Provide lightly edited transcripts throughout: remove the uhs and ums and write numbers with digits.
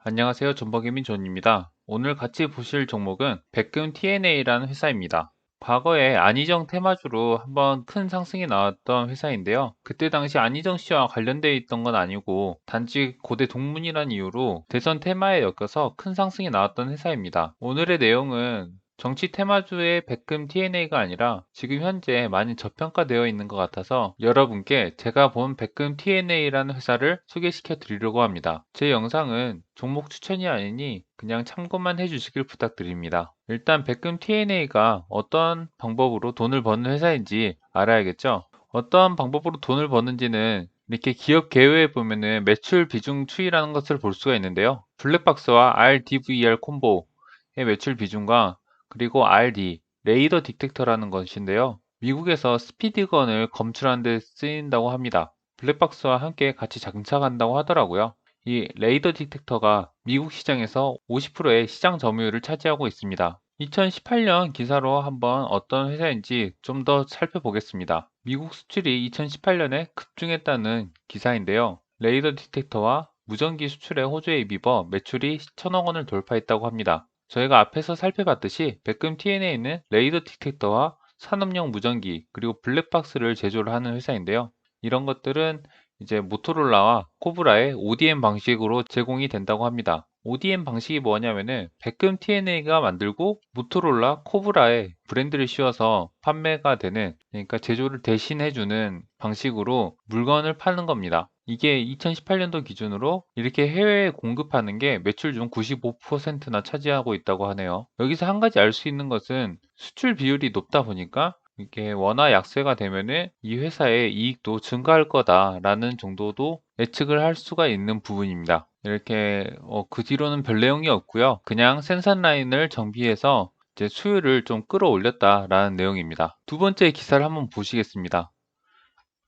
안녕하세요. 존버게임 존입니다. 오늘 같이 보실 종목은 백금 TNA라는 회사입니다. 과거에 안희정 테마주로 한번 큰 상승이 나왔던 회사인데요. 그때 당시 안희정 씨와 관련되어 있던 건 아니고 단지 고대 동문이라는 이유로 대선 테마에 엮여서 큰 상승이 나왔던 회사입니다. 오늘의 내용은 정치 테마주의 백금 TNA가 아니라 지금 현재 많이 저평가되어 있는 것 같아서 여러분께 제가 본 백금 TNA라는 회사를 소개시켜 드리려고 합니다. 제 영상은 종목 추천이 아니니 그냥 참고만 해주시길 부탁드립니다. 일단 백금 TNA가 어떤 방법으로 돈을 버는 회사인지 알아야겠죠? 어떤 방법으로 돈을 버는지는 이렇게 기업 개요에 보면은 매출 비중 추이라는 것을 볼 수가 있는데요. 블랙박스와 RDVR 콤보의 매출 비중과 그리고 RD, 레이더 디텍터라는 것인데요. 미국에서 스피드건을 검출하는 데 쓰인다고 합니다. 블랙박스와 함께 같이 장착한다고 하더라고요. 이 레이더 디텍터가 미국 시장에서 50%의 시장 점유율을 차지하고 있습니다. 2018년 기사로 한번 어떤 회사인지 좀 더 살펴보겠습니다. 미국 수출이 2018년에 급증했다는 기사인데요. 레이더 디텍터와 무전기 수출에 호주에 입입어 매출이 1000억 원을 돌파했다고 합니다. 저희가 앞에서 살펴봤듯이 백금 TNA는 레이더 디텍터와 산업용 무전기 그리고 블랙박스를 제조를 하는 회사인데요. 이런 것들은 이제 모토로라와 코브라의 ODM 방식으로 제공이 된다고 합니다. ODM 방식이 뭐냐면은 백금 TNA가 만들고 모토로라, 코브라의 브랜드를 씌워서 판매가 되는, 그러니까 제조를 대신해주는 방식으로 물건을 파는 겁니다. 이게 2018년도 기준으로 이렇게 해외에 공급하는 게 매출 중 95%나 차지하고 있다고 하네요. 여기서 한 가지 알 수 있는 것은 수출 비율이 높다 보니까 이게 원화 약세가 되면은 이 회사의 이익도 증가할 거다라는 정도도 예측을 할 수가 있는 부분입니다. 이렇게 그 뒤로는 별 내용이 없고요. 그냥 생산 라인을 정비해서 이제 수율을 좀 끌어올렸다라는 내용입니다. 두 번째 기사를 한번 보시겠습니다.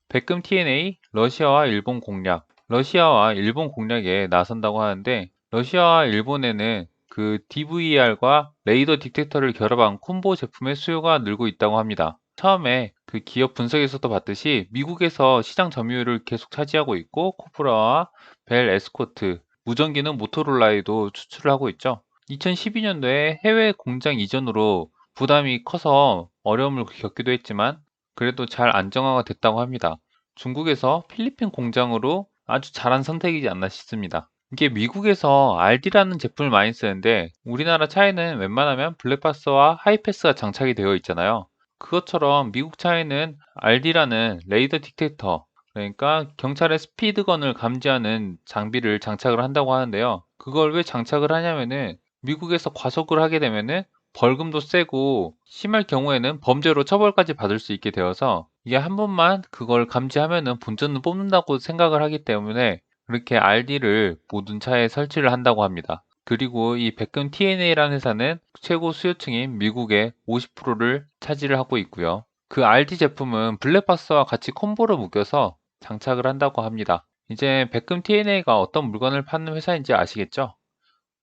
백금 TNA 러시아와 일본 공략. 러시아와 일본 공략에 나선다고 하는데 러시아와 일본에는 그 DVR과 레이더 디텍터를 결합한 콤보 제품의 수요가 늘고 있다고 합니다. 처음에 그 기업 분석에서도 봤듯이 미국에서 시장 점유율을 계속 차지하고 있고 코프라와 벨 에스코트, 무전기는 모토로라에도 수출을 하고 있죠. 2012년도에 해외 공장 이전으로 부담이 커서 어려움을 겪기도 했지만 그래도 잘 안정화가 됐다고 합니다. 중국에서 필리핀 공장으로 아주 잘한 선택이지 않나 싶습니다. 이게 미국에서 RD라는 제품을 많이 쓰는데 우리나라 차에는 웬만하면 블랙박스와 하이패스가 장착이 되어 있잖아요. 그것처럼 미국 차에는 RD라는 레이더 디텍터, 그러니까 경찰의 스피드건을 감지하는 장비를 장착을 한다고 하는데요. 그걸 왜 장착을 하냐면은 미국에서 과속을 하게 되면은 벌금도 세고 심할 경우에는 범죄로 처벌까지 받을 수 있게 되어서 이게 한 번만 그걸 감지하면은 본전을 뽑는다고 생각을 하기 때문에 그렇게 RD를 모든 차에 설치를 한다고 합니다. 그리고 이 백금 TNA라는 회사는 최고 수요층인 미국의 50%를 차지를 하고 있고요. 그 RD 제품은 블랙박스와 같이 콤보로 묶여서 장착을 한다고 합니다. 이제 백금 TNA가 어떤 물건을 파는 회사인지 아시겠죠?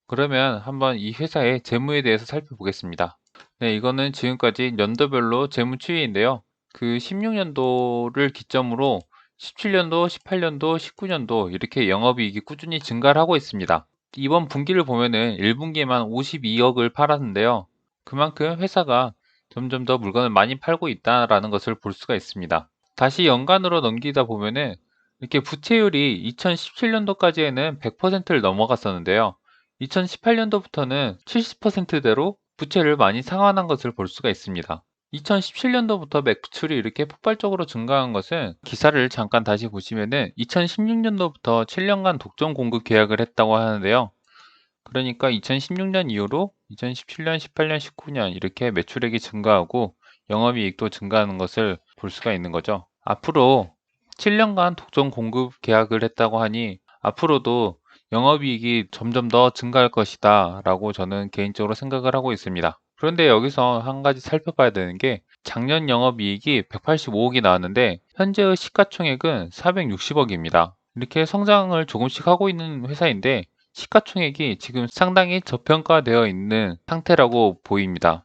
그러면 한번 이 회사의 재무에 대해서 살펴보겠습니다. 네, 이거는 지금까지 연도별로 재무 추이인데요. 그 16년도를 기점으로 17년도, 18년도, 19년도 이렇게 영업이익이 꾸준히 증가를 하고 있습니다. 이번 분기를 보면은 1분기에만 52억을 팔았는데요. 그만큼 회사가 점점 더 물건을 많이 팔고 있다라는 것을 볼 수가 있습니다. 다시 연간으로 넘기다 보면은 이렇게 부채율이 2017년도까지에는 100%를 넘어갔었는데요. 2018년도부터는 70%대로 부채를 많이 상환한 것을 볼 수가 있습니다. 2017년도부터 매출이 이렇게 폭발적으로 증가한 것은 기사를 잠깐 다시 보시면은 2016년도부터 7년간 독점 공급 계약을 했다고 하는데요. 그러니까 2016년 이후로 2017년, 18년, 19년 이렇게 매출액이 증가하고 영업이익도 증가하는 것을 볼 수가 있는 거죠. 앞으로 7년간 독점 공급 계약을 했다고 하니 앞으로도 영업이익이 점점 더 증가할 것이다 라고 저는 개인적으로 생각을 하고 있습니다. 그런데 여기서 한 가지 살펴봐야 되는 게 작년 영업이익이 185억이 나왔는데 현재의 시가총액은 460억입니다. 이렇게 성장을 조금씩 하고 있는 회사인데 시가총액이 지금 상당히 저평가되어 있는 상태라고 보입니다.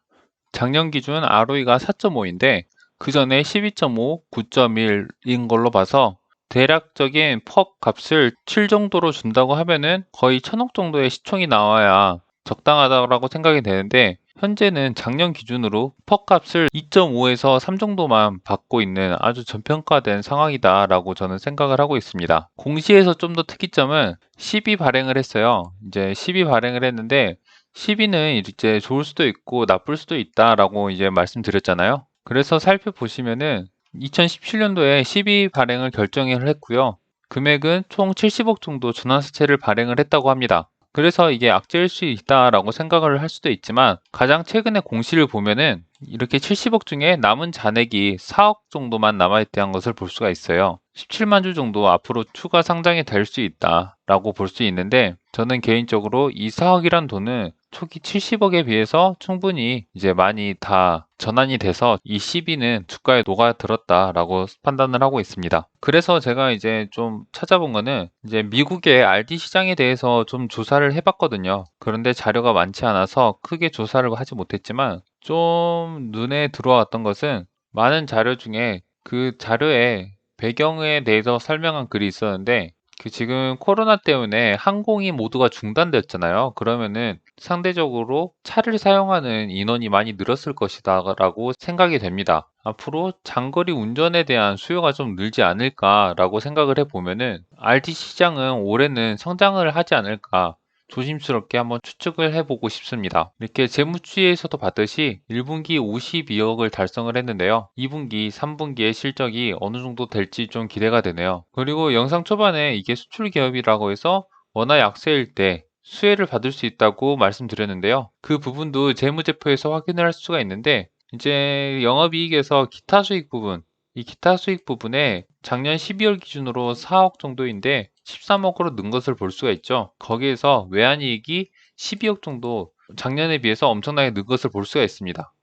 작년 기준 ROE가 4.5인데 그 전에 12.5, 9.1인 걸로 봐서 대략적인 퍽 값을 7 정도로 준다고 하면은 거의 1,000억 정도의 시총이 나와야 적당하다고 생각이 되는데, 현재는 작년 기준으로 퍽 값을 2.5에서 3 정도만 받고 있는 아주 저평가된 상황이다라고 저는 생각을 하고 있습니다. 공시에서 좀 더 특이점은 10이 발행을 했어요. 이제 10이 발행을 했는데 10위는 이제 좋을 수도 있고 나쁠 수도 있다라고 이제 말씀드렸잖아요. 그래서 살펴보시면은 2017년도에 10위 발행을 결정을 했고요. 금액은 총 70억 정도 준환사채를 발행을 했다고 합니다. 그래서 이게 악재일 수 있다라고 생각을 할 수도 있지만, 가장 최근에 공시를 보면은 이렇게 70억 중에 남은 잔액이 4억 정도만 남아있다는 것을 볼 수가 있어요. 17만 주 정도 앞으로 추가 상장이 될 수 있다라고 볼 수 있는데, 저는 개인적으로 이 4억이란 돈은 초기 70억에 비해서 충분히 이제 많이 다 전환이 돼서 이 시비는 주가에 녹아들었다라고 판단을 하고 있습니다. 그래서 제가 이제 좀 찾아본 거는, 이제 미국의 RD 시장에 대해서 좀 조사를 해봤거든요. 그런데 자료가 많지 않아서 크게 조사를 하지 못했지만, 좀 눈에 들어왔던 것은, 많은 자료 중에 그 자료에 배경에 대해서 설명한 글이 있었는데, 지금 코로나 때문에 항공이 모두가 중단됐잖아요. 그러면은 상대적으로 차를 사용하는 인원이 많이 늘었을 것이다라고 생각이 됩니다. 앞으로 장거리 운전에 대한 수요가 좀 늘지 않을까라고 생각을 해보면은, RT 시장은 올해는 성장을 하지 않을까 조심스럽게 한번 추측을 해보고 싶습니다. 이렇게 재무추이에서도 봤듯이 1분기 52억을 달성을 했는데요. 2분기, 3분기의 실적이 어느 정도 될지 좀 기대가 되네요. 그리고 영상 초반에 이게 수출 기업이라고 해서 원화 약세일 때 수혜를 받을 수 있다고 말씀드렸는데요. 그 부분도 재무제표에서 확인을 할 수가 있는데, 이제 영업이익에서 기타 수익 부분, 이 기타 수익 부분에 작년 12월 기준으로 4억 정도인데 13억으로 는 것을 볼 수가 있죠. 거기에서 외환이익이 12억 정도, 작년에 비해서 엄청나게 는 것을 볼 수가 있습니다.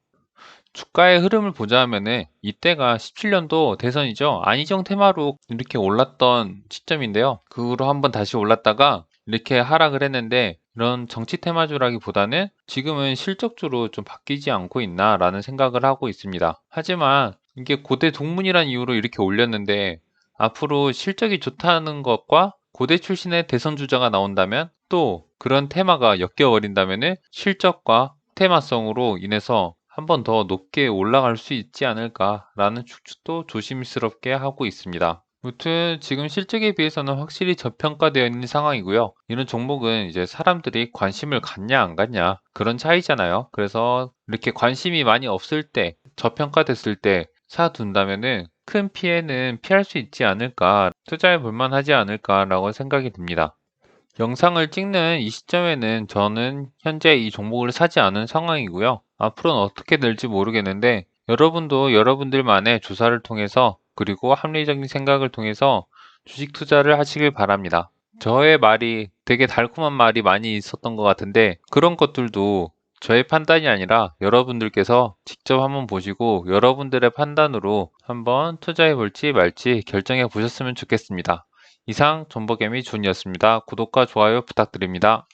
주가의 흐름을 보자면은 이때가 17년도 대선이죠. 안희정 테마로 이렇게 올랐던 시점인데요. 그 후로 한번 다시 올랐다가 이렇게 하락을 했는데, 이런 정치 테마주라기보다는 지금은 실적주로 좀 바뀌지 않고 있나라는 생각을 하고 있습니다. 하지만 이게 고대 동문이라는 이유로 이렇게 올렸는데, 앞으로 실적이 좋다는 것과 고대 출신의 대선 주자가 나온다면, 또 그런 테마가 엮여버린다면은 실적과 테마성으로 인해서 한 번 더 높게 올라갈 수 있지 않을까라는 추측도 조심스럽게 하고 있습니다. 무튼 지금 실적에 비해서는 확실히 저평가되어 있는 상황이고요. 이런 종목은 이제 사람들이 관심을 갖냐 안 갖냐 그런 차이잖아요. 그래서 이렇게 관심이 많이 없을 때, 저평가됐을 때 사둔다면은 큰 피해는 피할 수 있지 않을까, 투자해 볼 만하지 않을까라고 생각이 듭니다. 영상을 찍는 이 시점에는 저는 현재 이 종목을 사지 않은 상황이고요. 앞으로는 어떻게 될지 모르겠는데, 여러분도 여러분들만의 조사를 통해서, 그리고 합리적인 생각을 통해서 주식 투자를 하시길 바랍니다. 저의 말이 되게 달콤한 말이 많이 있었던 것 같은데, 그런 것들도 저의 판단이 아니라 여러분들께서 직접 한번 보시고 여러분들의 판단으로 한번 투자해 볼지 말지 결정해 보셨으면 좋겠습니다. 이상 존버개미 준이었습니다. 구독과 좋아요 부탁드립니다.